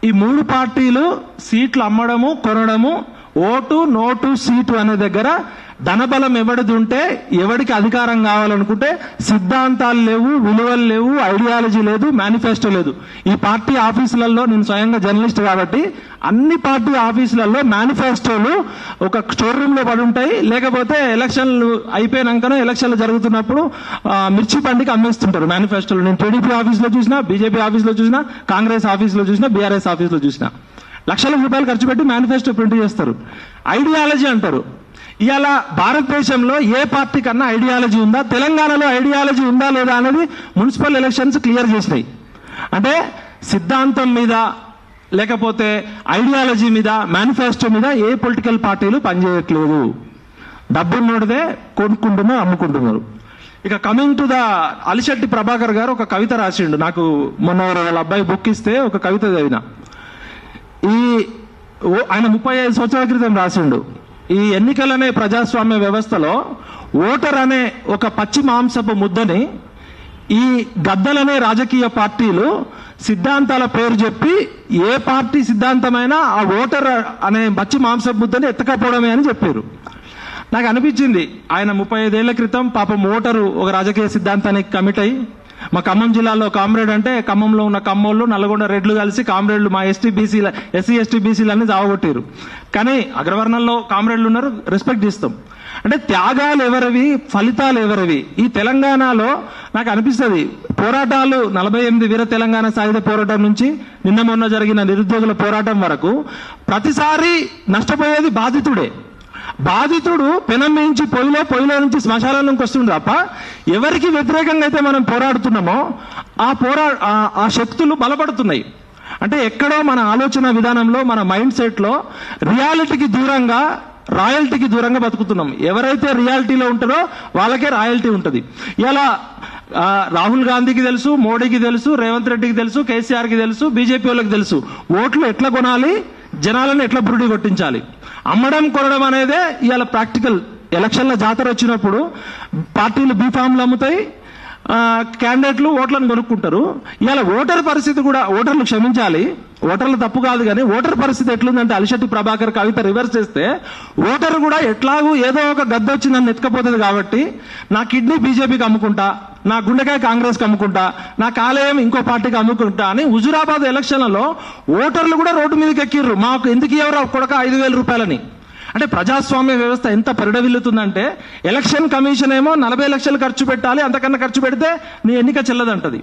ఈ మూడు పార్టీలు సీట్లు అమ్మడము కొనడము, ఓటు నోటు సీటు అనే దగ్గర ధనబలం ఎవడిది ఉంటే, ఎవడికి అధికారం కావాలనుకుంటే సిద్ధాంతాలు లేవు, విలువలు లేవు, ఐడియాలజీ లేదు, మేనిఫెస్టో లేదు. ఈ పార్టీ ఆఫీసులలో, నేను స్వయంగా జర్నలిస్ట్ కాబట్టి అన్ని పార్టీ ఆఫీసులలో మేనిఫెస్టోలు ఒక స్టోర్ రూమ్ లో పడి ఉంటాయి. లేకపోతే ఎలక్షన్లు అయిపోయినాకనో ఎలక్షన్లు జరుగుతున్నప్పుడు మిర్చి బండికి అమ్మేస్తుంటారు మేనిఫెస్టోలు. నేను టీడీపీ ఆఫీసులో చూసినా, బీజేపీ ఆఫీసులో చూసినా, కాంగ్రెస్ ఆఫీసులో చూసినా, బీఆర్ఎస్ ఆఫీసులో చూసినా లక్షల రూపాయలు ఖర్చు పెట్టి మేనిఫెస్టో ప్రింట్ చేస్తారు. ఐడియాలజీ అంటారు. ఇవాళ భారతదేశంలో ఏ పార్టీ కన్నా ఐడియాలజీ ఉందా? తెలంగాణలో ఐడియాలజీ ఉందా లేదా అనేది మున్సిపల్ ఎలక్షన్స్ క్లియర్ చేసినాయి. అంటే సిద్ధాంతం మీద, లేకపోతే ఐడియాలజీ మీద, మేనిఫెస్టో మీద ఏ పొలిటికల్ పార్టీలు పనిచేయట్లేదు. డబ్బున్నోడిదే కొనుక్కుంటున్నారు, అమ్ముకుంటున్నారు. ఇక coming to the Alishetti Prabhakar గారు ఒక కవిత రాసిండు. నాకు మొన్న వాళ్ళ అబ్బాయి బుక్ ఇస్తే ఒక కవిత చదివిన. ఆయన 35 సంవత్సరాల క్రితం రాసిండు. ఈ ఎన్నికలనే ప్రజాస్వామ్య వ్యవస్థలో ఓటర్ అనే ఒక పచ్చి మాంసపు ముద్దని ఈ గద్దలనే రాజకీయ పార్టీలు సిద్ధాంతాల పేరు చెప్పి ఏ పార్టీ సిద్ధాంతమైనా ఆ ఓటర్ అనే పచ్చి మాంసపు ముద్దని ఎత్తకపోవడమే అని చెప్పారు. నాకు అనిపించింది, ఆయన 35 ఏళ్ల క్రితం పాపం ఓటరు ఒక రాజకీయ సిద్ధాంతానికి కమిట్ అయ్యి, మా ఖమ్మం జిల్లాలో కామ్రేడ్ అంటే ఖమ్మంలో ఉన్న కమ్మోళ్ళు, నల్గొండ రెడ్లు కలిసి కామ్రేడ్లు మా ఎస్సీ ఎస్టీ బీసీలన్నీ జావగొట్టారు. కానీ అగ్రవర్ణంలో కామ్రేడ్లు ఉన్నారు, రెస్పెక్ట్ ఇస్తాం. అంటే త్యాగాలు ఎవరివి, ఫలితాలు ఎవరివి? ఈ తెలంగాణలో నాకు అనిపిస్తుంది, పోరాటాలు 48 వీర తెలంగాణ సాయుధ పోరాటం నుంచి నిన్న మొన్న జరిగిన నిరుద్యోగుల పోరాటం వరకు ప్రతిసారి నష్టపోయేది బాధితుడే. బాధితుడు పెనం మించి పొయ్యిలో నుంచి శ్మశానంలోకి వస్తుంది తప్ప ఎవరికి వ్యతిరేకంగా అయితే మనం పోరాడుతున్నామో ఆ శక్తులు బలపడుతున్నాయి. అంటే ఎక్కడో మన ఆలోచన విధానంలో, మన మైండ్ సెట్ లో రియాలిటీకి దూరంగా, రాయల్టీకి దూరంగా బతుకుతున్నాం. ఎవరైతే రియాలిటీలో ఉంటారో వాళ్ళకే రాయల్టీ ఉంటుంది. ఇలా రాహుల్ గాంధీకి తెలుసు, మోడీకి తెలుసు, రేవంత్ రెడ్డికి తెలుసు, కేసీఆర్కి తెలుసు, బీజేపీ వాళ్ళకి తెలుసు ఓట్లు ఎట్లా కొనాలి, జనాలను ఎట్లా బురుడి కొట్టించాలి. అమ్మడం కొనడం అనేదే ఇవాళ ప్రాక్టికల్. ఎలక్షన్ల జాతర వచ్చినప్పుడు పార్టీలు బీఫామ్లు అమ్ముతాయి, క్యాండిడేట్లు ఓట్లను కొనుక్కుంటారు. ఇవాళ ఓటర్ పరిస్థితి కూడా, ఓటర్లు క్షమించాలి, ఓటర్లు తప్పు కాదు, కానీ ఓటర్ పరిస్థితి ఎట్లుందంటే అలిశెట్టి ప్రభాకర్ కవిత రివర్స్ చేస్తే ఓటర్ కూడా ఎట్లాగూ ఏదో ఒక గద్ద వచ్చి నన్ను ఎత్తుకపోతుంది కాబట్టి నా కిడ్నీ బీజేపీకి అమ్ముకుంటా, నా గుండెకాయ కాంగ్రెస్కి అమ్ముకుంటా, నా కాలేయం ఇంకో పార్టీకి అమ్ముకుంటా అని హుజురాబాద్ ఎలక్షన్లలో ఓటర్లు కూడా రోడ్డు మీదకి ఎక్కిర్రు. మాకు ఎందుకు ఎవరో కొడక 5,000 రూపాయలని. అంటే ప్రజాస్వామ్య వ్యవస్థ ఎంత పరిడవిల్లుతుందంటే ఎలక్షన్ కమిషన్ ఏమో 40 లక్షలు ఖర్చు పెట్టాలి, అంతకన్నా ఖర్చు పెడితే నీ ఎన్నిక చెల్లదంటది.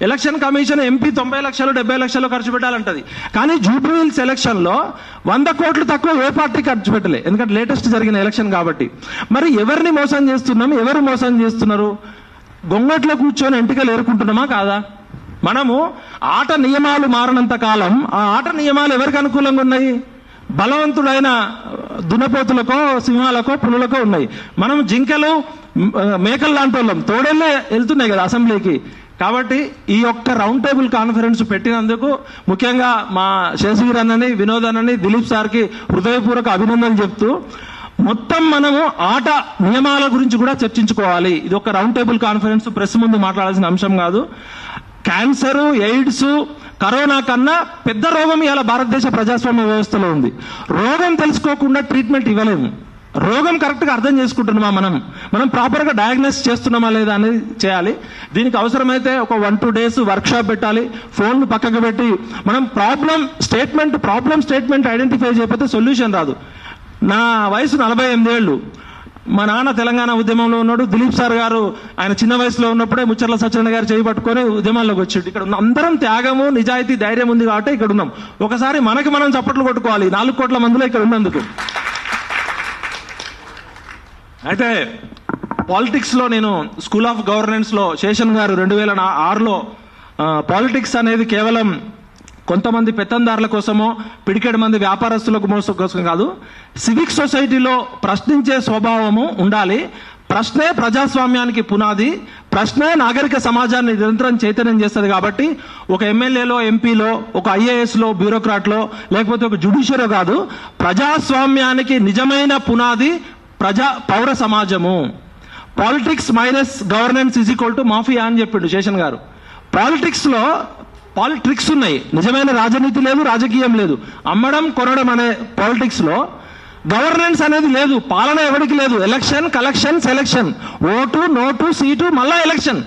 ఎలక్షన్ కమిషన్ ఎంపీ 90 లక్షలు 70 లక్షలు ఖర్చు పెట్టాలంటది. కానీ జూబ్లీ హిల్స్ ఎలక్షన్ లో 100 కోట్లు తక్కువ ఏ పార్టీ ఖర్చు పెట్టలే, ఎందుకంటే లేటెస్ట్ జరిగిన ఎలక్షన్ కాబట్టి. మరి ఎవరిని మోసం చేస్తున్నాం, ఎవరు మోసం చేస్తున్నారు? గొంగట్లో కూర్చొని ఎంటికలు ఏరుకుంటున్నామా కాదా? మనము ఆట నియమాలు మారనంత కాలం ఆ ఆట నియమాలు ఎవరికి అనుకూలంగా ఉన్నాయి? బలవంతుడైన దున్నపోతులకో, సింహాలకో, పులులకో ఉన్నాయి. మనం జింకలు, మేకలు లాంటి వాళ్ళం, తోడేళ్లే వెళ్తున్నాయి కదా అసెంబ్లీకి. కాబట్టి ఈ యొక్క రౌండ్ టేబుల్ కాన్ఫరెన్స్ పెట్టినందుకు ముఖ్యంగా మా శేషగిరి అన్నని, వినోద్ అన్నని, దిలీప్ సార్కి హృదయపూర్వక అభినందనలు చెప్తూ, మొత్తం మనము ఆట నియమాల గురించి కూడా చర్చించుకోవాలి. ఇది ఒక రౌండ్ టేబుల్ కాన్ఫరెన్స్, ప్రెస్ ముందు మాట్లాడాల్సిన అంశం కాదు. క్యాన్సర్, ఎయిడ్స్, కరోనా కన్నా పెద్ద రోగం ఇవాళ భారతదేశ ప్రజాస్వామ్య వ్యవస్థలో ఉంది. రోగం తెలుసుకోకుండా ట్రీట్మెంట్ ఇవ్వలేము. రోగం కరెక్ట్గా అర్థం చేసుకుంటున్నామా, మనం ప్రాపర్గా డయాగ్నోస్ చేస్తున్నామా లేదా అనేది చేయాలి. దీనికి అవసరమైతే ఒక 1-2 days వర్క్షాప్ పెట్టాలి. ఫోన్లు పక్కకు పెట్టి మనం ప్రాబ్లం స్టేట్మెంట్ ఐడెంటిఫై చేయకపోతే సొల్యూషన్ రాదు. నా వయసు 48 ఏళ్ళు. మా నాన్న తెలంగాణ ఉద్యమంలో ఉన్నాడు. దిలీప్ సార్ గారు ఆయన చిన్న వయసులో ఉన్నప్పుడే ముచ్చర్ల సత్యనారాయణ గారు చేయి పట్టుకొని ఉద్యమాల్లోకి వచ్చాడు. ఇక్కడ ఉన్న అందరం త్యాగము, నిజాయితీ, ధైర్యం ఉంది కాబట్టి ఇక్కడ ఉన్నాం. ఒకసారి మనకి మనం చప్పట్లు కొట్టుకోవాలి 4 కోట్ల మందిలో ఇక్కడ ఉన్నందుకు. అయితే పాలిటిక్స్ లో నేను స్కూల్ ఆఫ్ గవర్నెన్స్ లో శేషన్ గారు 2006లో పాలిటిక్స్ అనేది కేవలం కొంతమంది పెత్తందారుల కోసమో, పిడికెడు మంది వ్యాపారస్తుల కోసం కాదు, సివిక్ సొసైటీలో ప్రశ్నించే స్వభావము ఉండాలి. ప్రశ్నే ప్రజాస్వామ్యానికి పునాది, ప్రశ్నే నాగరిక సమాజాన్ని నిరంతరం చైతన్యం చేస్తుంది. కాబట్టి ఒక ఎమ్మెల్యేలో, ఎంపీలో, ఒక ఐఏఎస్లో, బ్యూరోక్రాట్లో, లేకపోతే ఒక జ్యుడిషియరో కాదు, ప్రజాస్వామ్యానికి నిజమైన పునాది పౌర సమాజము. Politics minus governance is equal to mafia అని చెప్పిండు శేషన్ గారు. పాలిటిక్స్ లో ట్రిక్స్ ఉన్నాయి. నిజమైన రాజనీతి లేదు, రాజకీయం లేదు. అమ్మడం కొనడం అనే పాలిటిక్స్ లో గవర్నెన్స్ అనేది లేదు, పాలన ఎవరికి లేదు. Election, collection, selection, vote, note, seat, మళ్ళా ఎలక్షన్.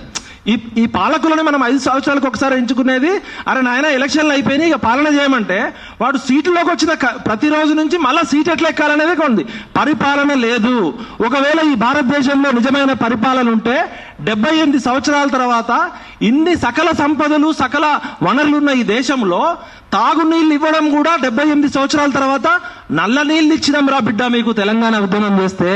ఈ పాలకులను మనం 5 సంవత్సరాలకు ఒకసారి ఎంచుకునేది. అరే నాయన ఎలక్షన్లు అయిపోయినాయి, ఇక పాలన చేయమంటే వాడు సీటులోకి వచ్చిన ప్రతిరోజు నుంచి మళ్ళీ సీట్ ఎట్లా ఎక్కాలనేది ఉంది. పరిపాలన లేదు. ఒకవేళ ఈ భారతదేశంలో నిజమైన పరిపాలన ఉంటే 78 సంవత్సరాల తర్వాత ఇన్ని సకల సంపదలు, సకల వనరులున్న ఈ దేశంలో తాగునీళ్ళు ఇవ్వడం కూడా 78 సంవత్సరాల తర్వాత నల్ల నీళ్ళు ఇచ్చినాం రా బిడ్డ మీకు తెలంగాణ ఉద్యమం చేస్తే,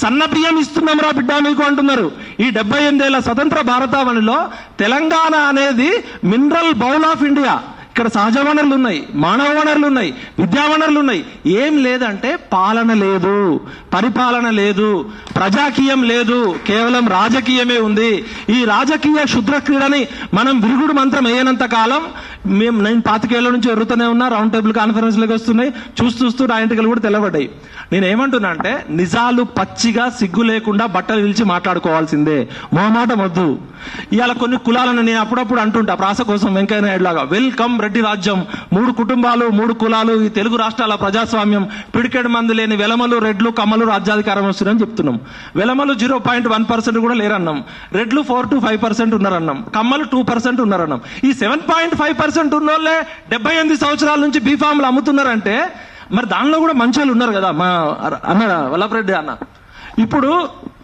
సన్న బియ్యం ఇస్తున్నాం రా బిడ్డ మీకు అంటున్నారు. ఈ 78 ఏళ్ల స్వతంత్ర భారతావనిలో తెలంగాణ అనేది మినరల్ బౌల్ ఆఫ్ ఇండియా. ఇక్కడ సహజ వనరులు ఉన్నాయి, మానవ వనరులు ఉన్నాయి, విద్యా వనరులు ఉన్నాయి. ఏం లేదంటే పాలన లేదు, పరిపాలన లేదు, ప్రజాకీయం లేదు, కేవలం రాజకీయమే ఉంది. ఈ రాజకీయ క్షుద్ర క్రీడని మనం విరుగుడు మంత్రం వేయనంత కాలం నేను 25 ఏళ్ల నుంచి ఎరుగుతూనే ఉన్నా. రౌండ్ టేబుల్ కాన్ఫరెన్స్లోకి వస్తున్నాయి, చూస్తూ నా ఇంటికలు కూడా తెల్లబడ్డాయి. నేను ఏమంటున్నా అంటే నిజాలు పచ్చిగా సిగ్గు లేకుండా బట్టలు పిలిచి మాట్లాడుకోవాల్సిందే, మొహమాటం వద్దు. ఇవాళ కొన్ని కులాలను నేను అప్పుడప్పుడు అంటుంటా ప్రాస కోసం, వెంకయ్య నాయుడు లాగా, వెల్కమ్ రెడ్డి రాజ్యం, 3 కుటుంబాలు 3 కులాలు, ఈ తెలుగు రాష్ట్రాల ప్రజాస్వామ్యం, పిడికెడు మంది లేని వెలమలు, రెడ్లు, కమ్మలు రాజ్యాధికారం వస్తుందని చెప్తున్నాం. వెలమలు 0.1% కూడా లేరన్నాం, రెడ్లు 4 to 5% ఉన్నారన్నాం, కమ్మలు 2% ఉన్నారన్నాం. ఈ 7.5% ఉన్నోళ్ళే 78 సంవత్సరాల నుంచి బీఫామ్లు అమ్ముతున్నారంటే మరి దానిలో కూడా మంచోళ్ళు ఉన్నారు కదా. మా అన్న వల్లభరెడ్డి అన్న ఇప్పుడు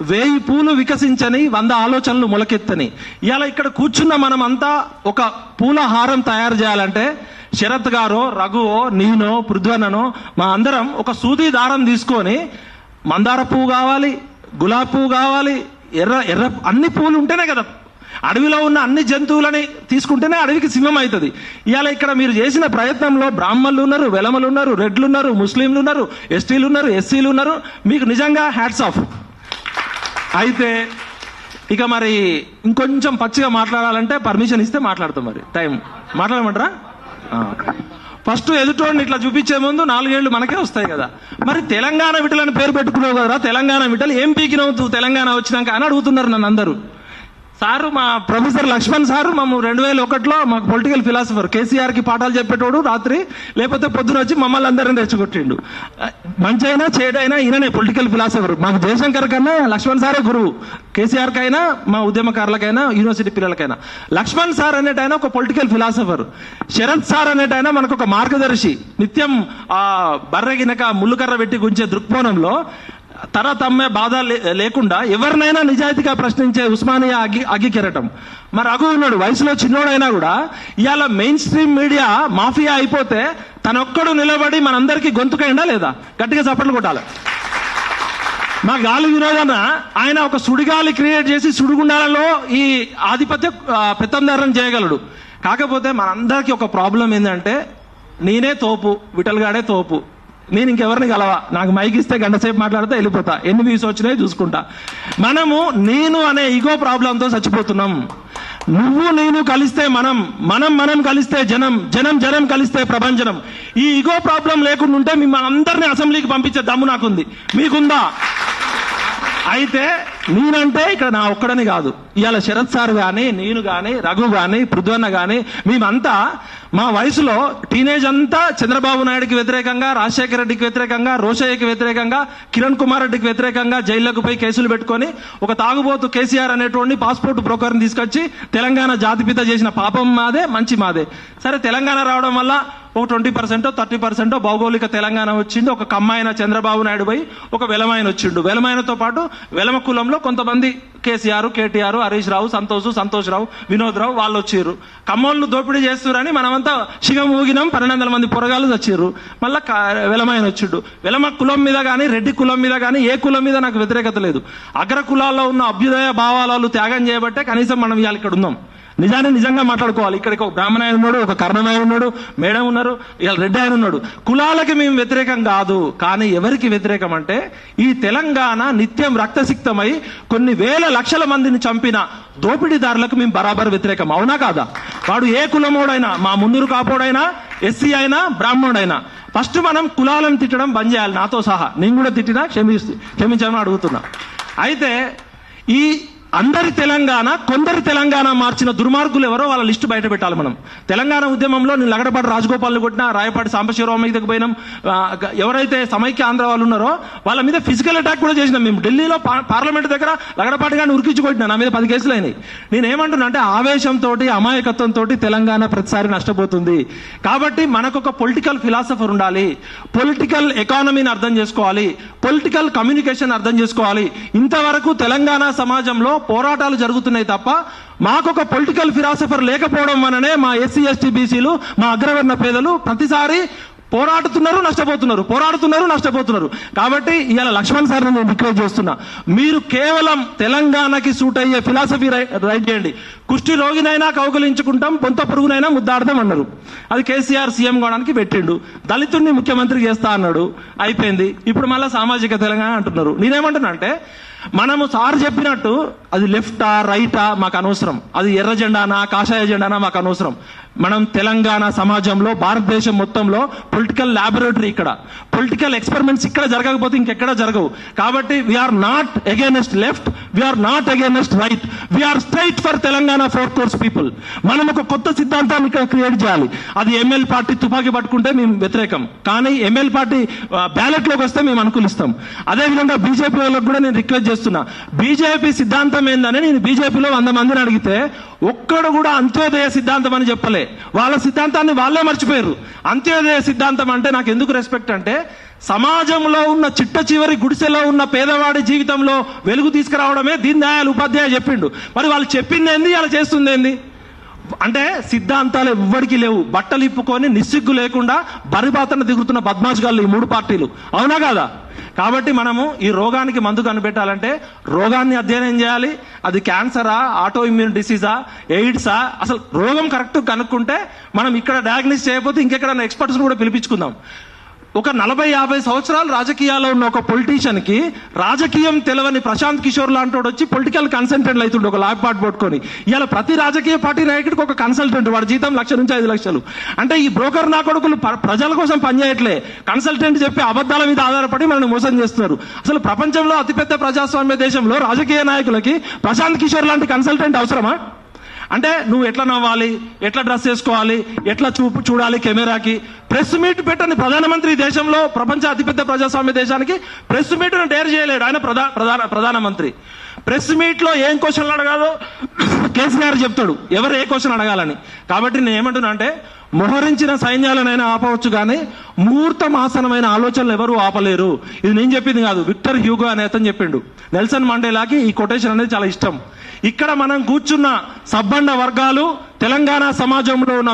1000 పూలు వికసించని 100 ఆలోచనలు మొలకెత్తని. ఇవాళ ఇక్కడ కూర్చున్న మనం అంతా ఒక పూల హారం తయారు చేయాలంటే శరత్ గారో, రఘువో, నేనో, పృథ్వనో మా అందరం ఒక సూది దారం తీసుకొని మందార పువ్వు కావాలి, గులాబీ పువ్వు కావాలి, ఎర్ర అన్ని పూలు ఉంటేనే కదా. అడవిలో ఉన్న అన్ని జంతువులని తీసుకుంటేనే అడవికి సింహం అవుతుంది. ఇవాళ ఇక్కడ మీరు చేసిన ప్రయత్నంలో బ్రాహ్మణులు ఉన్నారు, వెలమలు ఉన్నారు, రెడ్లు ఉన్నారు, ముస్లింలు ఉన్నారు, ఎస్టీలు ఉన్నారు, ఎస్సీలు ఉన్నారు. మీకు నిజంగా హ్యాట్స్ ఆఫ్. అయితే ఇక మరి ఇంకొంచెం పచ్చిగా మాట్లాడాలంటే పర్మిషన్ ఇస్తే మాట్లాడతాం. మరి టైం మాట్లాడమంటారా? ఫస్ట్ ఎదుటోడిని ఇట్లా చూపించే ముందు 4 ఏళ్ళు మనకే వస్తాయి కదా. మరి తెలంగాణ విటలని పేరు పెట్టుకున్నావు కదరా, తెలంగాణ విటలు ఏం పీకినవు తెలంగాణ వచ్చినాక అని అడుగుతున్నారు నన్ను అందరూ. సారు మా ప్రొఫెసర్ లక్ష్మణ్ సారు మేము 2001లో మాకు పొలిటికల్ ఫిలాసఫర్, కేసీఆర్కి పాఠాలు చెప్పేటోడు రాత్రి, లేకపోతే పొద్దున వచ్చి మమ్మల్ని అందరిని రెచ్చగొట్టిండు. మంచి అయినా చెడైనా ఈయననే పొలిటికల్ ఫిలాసఫర్. మాకు జయశంకర్ కన్నా లక్ష్మణ్ సారే గురువు, కేసీఆర్ కైనా మా ఉద్యమకారులకైనా యూనివర్సిటీ పిల్లలకైనా. లక్ష్మణ్ సార్ అనేటైనా ఒక పొలిటికల్ ఫిలాసఫర్, శరత్ సార్ అనేటైనా మనకు ఒక మార్గదర్శి. నిత్యం ఆ బర్రెగినక ముళ్ళుకర్ర పెట్టి గుంచే దృక్కోణంలో తమ్మే బాధ లేకుండా ఎవరినైనా నిజాయితీగా ప్రశ్నించే ఉస్మానియా అగ్గి కెరటం. మరి రఘు ఉన్నాడు, వయసులో చిన్నోడైనా కూడా ఇవాళ మెయిన్ స్ట్రీమ్ మీడియా మాఫియా అయిపోతే తనొక్కడు నిలబడి మనందరికీ గొంతుకైందా లేదా? గట్టిగా చప్పట్లు కొట్టాలి. మా గాలి వినోదన ఆయన ఒక సుడిగాలి క్రియేట్ చేసి సుడిగుండాలలో ఈ ఆధిపత్య పెత్తందారం చేయగలడు. కాకపోతే మనందరికీ ఒక ప్రాబ్లం ఏంటంటే నేనే తోపు, విఠల్గాడే తోపు, నేను ఇంకెవరిని కలవా, నాకు మైక్ ఇస్తే గంట సేపు మాట్లాడితే వెళ్ళిపోతా, ఎన్ని వ్యూస్ వచ్చినాయి చూసుకుంటా. మనము నేను అనే ఈగో ప్రాబ్లంతో చచ్చిపోతున్నాం. నువ్వు నేను కలిస్తే మనం కలిస్తే జనం కలిస్తే ప్రభంజనం. ఈ ఈగో ప్రాబ్లం లేకుండా ఉంటే మిమ్మల్ని అందరినీ అసెంబ్లీకి పంపించే దమ్ము నాకుంది, మీకుందా? అయితే నేనంటే ఇక్కడ నా ఒక్కడని కాదు, ఇవాళ శరత్ సార్ కానీ, నేను కానీ, రఘు కానీ, పృథ్వన్న కానీ, మేమంతా మా వయసులో టీనేజ్ అంతా చంద్రబాబు నాయుడుకి వ్యతిరేకంగా, రాజశేఖర రెడ్డికి వ్యతిరేకంగా, రోషయ్యకి వ్యతిరేకంగా, కిరణ్ కుమార్ రెడ్డికి వ్యతిరేకంగా జైళ్లకు పోయి కేసులు పెట్టుకొని ఒక తాగుబోతు కేసీఆర్ అనేటువంటి పాస్పోర్ట్ బ్రోకర్ని తీసుకొచ్చి తెలంగాణ జాతిపిత చేసిన పాపం మాదే, మంచి మాదే. సరే తెలంగాణ రావడం వల్ల ఒక 20% 30% భౌగోళిక తెలంగాణ వచ్చింది. ఒక కమ్మాయన చంద్రబాబు నాయుడు పోయి ఒక వెలమాయన వచ్చిండు. వెలమాయనతో పాటు వెలమ కులంలో కొంతమంది కేసీఆర్, కేటీఆర్, హరీష్ రావు, సంతోష్ రావు, వినోద్ రావు వాళ్ళు వచ్చారు. కమ్మోళ్ళు దోపిడీ చేస్తున్నారని మనమంతా శిగం ఊగినాం, 1200 మంది పొరగాలు వచ్చారు. మళ్ళా వెలమాయన వచ్చిండు. వెలమ కులం మీద కానీ, రెడ్డి కులం మీద కానీ, ఏ కులం మీద నాకు వ్యతిరేకత లేదు. అగ్ర కులాల్లో ఉన్న అభ్యుదయ భావాలు త్యాగం చేయబట్టే కనీసం మనం ఇవాళ ఇక్కడ ఉన్నాం. నిజంగా మాట్లాడుకోవాలి. ఇక్కడికి ఒక బ్రాహ్మణ ఆయన ఉన్నాడు, ఒక కర్ణం ఆయన ఉన్నాడు, మేడం ఉన్నారు, ఇవాళ రెడ్డి ఆయన ఉన్నాడు. కులాలకి మేము వ్యతిరేకం కాదు, కానీ ఎవరికి వ్యతిరేకం అంటే ఈ తెలంగాణ నిత్యం రక్తసిక్తమై కొన్ని వేల లక్షల మందిని చంపిన దోపిడీదారులకు మేము బరాబర్ వ్యతిరేకం. అవునా కాదా? వాడు ఏ కులమోడైనా, మా మున్నూరు కాపోడైనా, ఎస్సీ అయినా, బ్రాహ్మణుడైనా. ఫస్ట్ మనం కులాలను తిట్టడం బంద్ చేయాలి, నాతో సహా. నేను కూడా తిట్టినా క్షమించమని అడుగుతున్నా. అయితే ఈ అందరి తెలంగాణ కొందరి తెలంగాణ మార్చిన దుర్మార్గులు ఎవరో వాళ్ళ లిస్టు బయట పెట్టాలి. మనం తెలంగాణ ఉద్యమంలో నేను లగడపాటి రాజగోపాల్ని కొట్టినా, రాయపాటి సాంబశివరావు మీదకి పోయినాం, ఎవరైతే సమైక్య ఆంధ్ర వాళ్ళు ఉన్నారో వాళ్ళ మీద ఫిజికల్ అటాక్ కూడా చేసినాం. మేము ఢిల్లీలో పార్లమెంట్ దగ్గర లగడపాటి గారిని ఉరికించి కొట్టినా, నా మీద 10 కేసులు అయినాయి. నేను ఏమంటున్నా అంటే ఆవేశంతో అమాయకత్వంతో తెలంగాణ ప్రతిసారి నష్టపోతుంది. కాబట్టి మనకు ఒక పొలిటికల్ ఫిలాసఫర్ ఉండాలి, పొలిటికల్ ఎకానమీని అర్థం చేసుకోవాలి, పొలిటికల్ కమ్యూనికేషన్ అర్థం చేసుకోవాలి. ఇంతవరకు తెలంగాణ సమాజంలో పోరాటాలు జరుగుతున్నాయి తప్ప మాకొక పొలిటికల్ ఫిలాసఫర్ లేకపోవడం వలనే మా ఎస్సీ ఎస్టీ బీసీలు, మా అగ్రవర్ణ పేదలు ప్రతిసారి పోరాడుతున్నారు, నష్టపోతున్నారు. కాబట్టి ఇవాళ లక్ష్మణ్ సార్ నేను రిక్వెస్ట్ చేస్తున్నా, మీరు కేవలం తెలంగాణకి సూట్ అయ్యే ఫిలాసఫీ రైట్ చేయండి. కుష్టి రోగినైనా కౌగులించుకుంటాం, పొంత పురుగునైనా ముద్దాడతాం అన్నారు. అది కేసీఆర్ సీఎం కావడానికి పెట్టిండు. దళితుడిని ముఖ్యమంత్రి చేస్తా అన్నాడు, అయిపోయింది. ఇప్పుడు మళ్ళీ సామాజిక తెలంగాణ అంటున్నారు. నేనేమంటున్నా అంటే మనము సార్ చెప్పినట్టు అది లెఫ్టా రైటా మాకు అనవసరం, అది ఎర్ర జెండానా కాషాయ జెండానా మాకు అనవసరం. మనం తెలంగాణ సమాజంలో భారతదేశం మొత్తంలో పొలిటికల్ ల్యాబొరేటరీ, ఇక్కడ పొలిటికల్ ఎక్స్పెరిమెంట్స్ ఇక్కడ జరగకపోతే ఇంకెక్కడ జరగవు. కాబట్టి we are not against left, we are not against right, we are straight for Telangana 4 crores people. మనం ఒక కొత్త సిద్ధాంతాన్ని ఇక్కడ క్రియేట్ చేయాలి. అది ఎంఎల్ పార్టీ తుపాకీ పట్టుకుంటే మేము వ్యతిరేకం, కానీ ఎంఎల్ పార్టీ బ్యాలెట్ లోకి వస్తే మేము అనుకూలిస్తాం. అదేవిధంగా బీజేపీ వాళ్ళకు కూడా నేను రిక్వెస్ట్ చేస్తున్నా, బీజేపీ సిద్ధాంతం ఏందని నేను బీజేపీలో 100 మందిని అడిగితే ఒక్కడు కూడా అంత్యోదయ సిద్ధాంతం అని చెప్పలే. వాళ్ళ సిద్ధాంతాన్ని వాళ్ళే మర్చిపోయారు. అంత్యోదయ సిద్ధాంతం అంటే నాకు ఎందుకు రెస్పెక్ట్ అంటే, సమాజంలో ఉన్న చిట్ట చివరి గుడిసెలో ఉన్న పేదవాడి జీవితంలో వెలుగు తీసుకురావడమే దీన్ దయాళ్ ఉపాధ్యాయ చెప్పిండు. మరి వాళ్ళు చెప్పింది ఏంది, అలా చేస్తుంది ఏంది? అంటే సిద్ధాంతాలు ఎవ్వడికి లేవు. బట్టలు ఇప్పుకొని నిస్సిగ్గు లేకుండా బరిబాతన దిగుతున్న బద్మాష్గాళ్ళు ఈ 3 పార్టీలు, అవునా కాదా? కాబట్టి మనము ఈ రోగానికి మందు కనిపెట్టాలంటే రోగాన్ని అధ్యయనం చేయాలి. అది క్యాన్సరా, ఆటో ఇమ్యూన్ డిసీజా, ఎయిడ్సా, అసలు రోగం కరెక్ట్ కనుక్కుంటే మనం ఇక్కడ డయాగ్నోస్ చేయకపోతే ఇంకెక్కడన్నా ఎక్స్పర్ట్స్ కూడా పిలిపించుకుందాం. ఒక 40-50 సంవత్సరాలు రాజకీయాల్లో ఉన్న ఒక పొలిటీషియన్ కి రాజకీయం తెలవని ప్రశాంత్ కిషోర్ లాంటి వచ్చి పొలిటికల్ కన్సల్టెంట్ అవుతుండే ఒక ల్యాబ్ పార్ట్ పట్టుకొని. ఇవాళ ప్రతి రాజకీయ పార్టీ నాయకుడికి ఒక కన్సల్టెంట్, వాడి జీతం 1 లక్ష నుంచి 5 లక్షలు. అంటే ఈ బ్రోకర్ నా కొడుకులు ప్రజల కోసం పనిచేయట్లే, కన్సల్టెంట్ చెప్పి అబద్ధాల మీద ఆధారపడి మనల్ని మోసం చేస్తున్నారు. అసలు ప్రపంచంలో అతిపెద్ద ప్రజాస్వామ్య దేశంలో రాజకీయ నాయకులకి ప్రశాంత్ కిషోర్ లాంటి కన్సల్టెంట్ అవసరమా? అంటే నువ్వు ఎట్లా నవ్వాలి, ఎట్లా డ్రెస్ వేసుకోవాలి, ఎట్లా చూడాలి కెమెరాకి, ప్రెస్ మీట్ పెట్టని ప్రధానమంత్రి దేశంలో ప్రపంచ అతిపెద్ద ప్రజాస్వామ్య దేశానికి ప్రెస్ మీట్ డేర్ చేయలేడు ఆయన ప్రధానమంత్రి. ప్రెస్ మీట్ లో ఏం క్వశ్చన్లు అడగాలో కేసీఆర్ చెప్తాడు, ఎవరు ఏ క్వశ్చన్ అడగాలని. కాబట్టి నేను ఏమంటున్నా అంటే, మోహరించిన సైన్యాలనైనా ఆపవచ్చు కానీ మూర్తమాసనమైన ఆలోచనలు ఎవరు ఆపలేరు. ఇది నేను చెప్పింది కాదు, విక్టర్ హ్యూగో అనే అతను చెప్పిండు. నెల్సన్ మండేలాకి ఈ కొటేషన్ అనేది చాలా ఇష్టం. ఇక్కడ మనం కూర్చున్న సబ్బండ వర్గాలు, తెలంగాణ సమాజంలో ఉన్న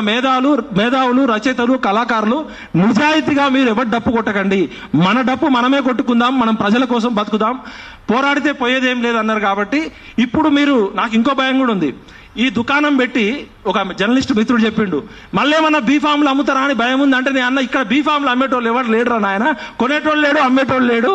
మేధావులు, రచయితలు, కళాకారులు నిజాయితీగా మీరు ఎవరు డప్పు కొట్టకండి, మన డప్పు మనమే కొట్టుకుందాం, మనం ప్రజల కోసం బతుకుదాం, పోరాడితే పోయేదేం లేదన్నారు. కాబట్టి ఇప్పుడు మీరు, నాకు ఇంకో భయం కూడా ఉంది. ఈ దుకాణం పెట్టి ఒక జర్నలిస్ట్ మిత్రుడు చెప్పిండు, మళ్ళీ ఏమన్నా బీఫామ్లు అమ్ముతారా అని భయం ఉంది. అంటే నేను అన్న, ఇక్కడ బీఫామ్లు అమ్మేటోళ్ళు ఎవరు లేడురా నాయన, కొనేటోళ్ళు లేడు, అమ్మేటోళ్ళు లేడు.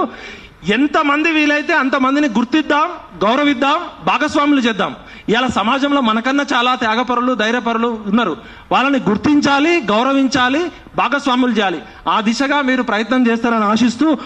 ఎంతమంది వీలైతే అంతమందిని గుర్తిద్దాం, గౌరవిద్దాం, భాగస్వాములు చేద్దాం. ఇవాళ సమాజంలో మనకన్నా చాలా త్యాగపరులు, ధైర్యపరులు ఉన్నారు. వాళ్ళని గుర్తించాలి, గౌరవించాలి, భాగస్వాములు చేయాలి. ఆ దిశగా మీరు ప్రయత్నం చేస్తారని ఆశిస్తూ